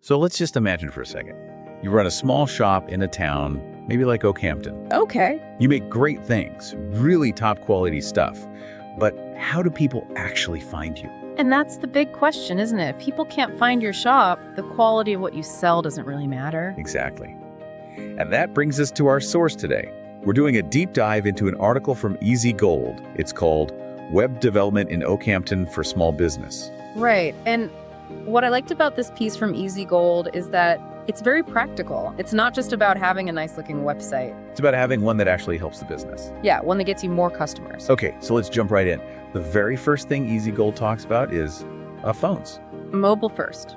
So let's just imagine for a second. You run a small shop in a town, maybe like Okehampton. Okay. You make great things, really top quality stuff. But how do people actually find you? And that's the big question, isn't it? If people can't find your shop, the quality of what you sell doesn't really matter. Exactly. And that brings us to our source today. We're doing a deep dive into an article from Easy Gold. It's called Web Development in Okehampton for Small Business. Right. And what I liked about this piece from Easy Gold is that it's very practical. It's not just about having a nice looking website. It's about having one that actually helps the business. Yeah, one that gets you more customers. Okay, so let's jump right in. The very first thing Easy Gold talks about is phones. Mobile first.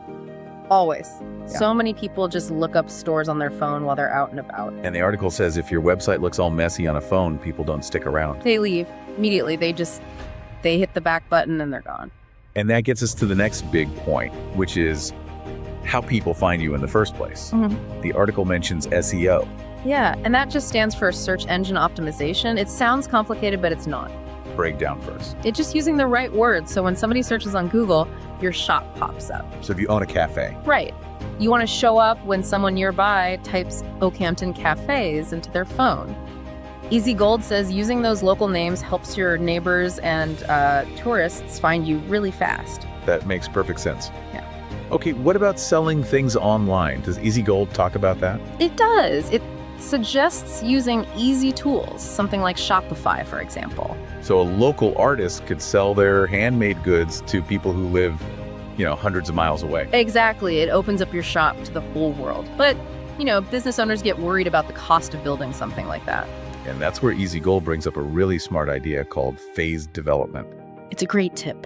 Always. Yeah. So many people just look up stores on their phone while they're out and about. And the article says if your website looks all messy on a phone, people don't stick around. They leave immediately. They hit the back button and they're gone. And that gets us to the next big point, which is how people find you in the first place. Mm-hmm. The article mentions SEO. Yeah, and that just stands for search engine optimization. It sounds complicated, but it's not. Break down first. It's just using the right words. So when somebody searches on Google, your shop pops up. So if you own a cafe. Right. You want to show up when someone nearby types Okehampton cafes into their phone. Easy Gold says using those local names helps your neighbors and tourists find you really fast. That makes perfect sense. Yeah. Okay, what about selling things online? Does Easy Gold talk about that? It does. It suggests using easy tools, something like Shopify, for example. So a local artist could sell their handmade goods to people who live, hundreds of miles away. Exactly. It opens up your shop to the whole world. But, business owners get worried about the cost of building something like that. And that's where Easy Gold brings up a really smart idea called phased development. It's a great tip.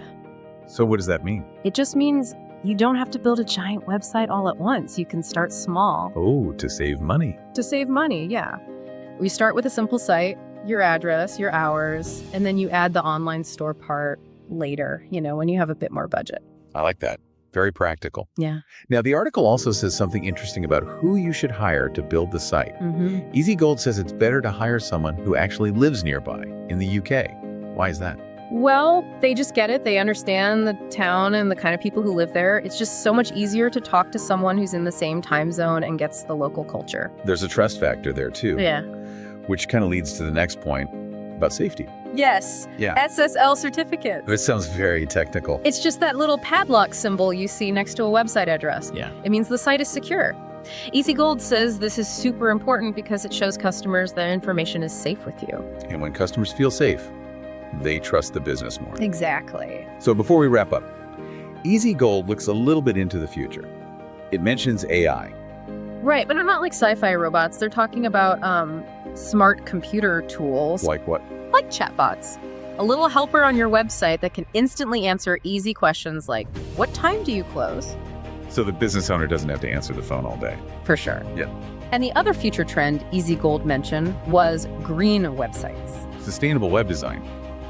So what does that mean? It just means you don't have to build a giant website all at once. You can start small. Oh, to save money. To save money, yeah. We start with a simple site, your address, your hours, and then you add the online store part later, when you have a bit more budget. I like that. Very practical. Yeah. Now, the article also says something interesting about who you should hire to build the site. Mm-hmm. Easy Gold says it's better to hire someone who actually lives nearby in the UK. Why is that? Well, they just get it. They understand the town and the kind of people who live there. It's just so much easier to talk to someone who's in the same time zone and gets the local culture. There's a trust factor there, too. Yeah. Which kind of leads to the next point about safety. Yes. Yeah. SSL certificates. This sounds very technical. It's just that little padlock symbol you see next to a website address. Yeah. It means the site is secure. Easy Gold says this is super important because it shows customers their information is safe with you. And when customers feel safe, they trust the business more. Exactly. So before we wrap up, Easy Gold looks a little bit into the future. It mentions AI. Right, but not like sci-fi robots. They're talking about smart computer tools. Like what? Like chatbots. A little helper on your website that can instantly answer easy questions like, what time do you close? So the business owner doesn't have to answer the phone all day. For sure. Yeah. And the other future trend Easy Gold mentioned was green websites. Sustainable web design.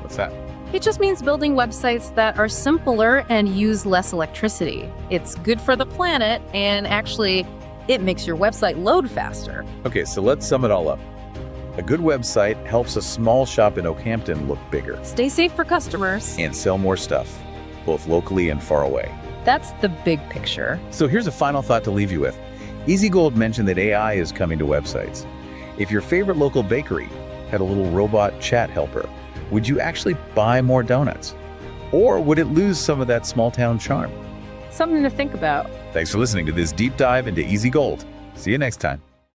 What's that? It just means building websites that are simpler and use less electricity. It's good for the planet, and actually, it makes your website load faster. Okay, so let's sum it all up. A good website helps a small shop in Okehampton look bigger Stay safe for customers. and sell more stuff, both locally and far away. That's the big picture. So here's a final thought to leave you with. Easy Gold mentioned that AI is coming to websites. If your favorite local bakery had a little robot chat helper, would you actually buy more donuts? Or would it lose some of that small town charm? Something to think about. Thanks for listening to this deep dive into Easy Gold. See you next time.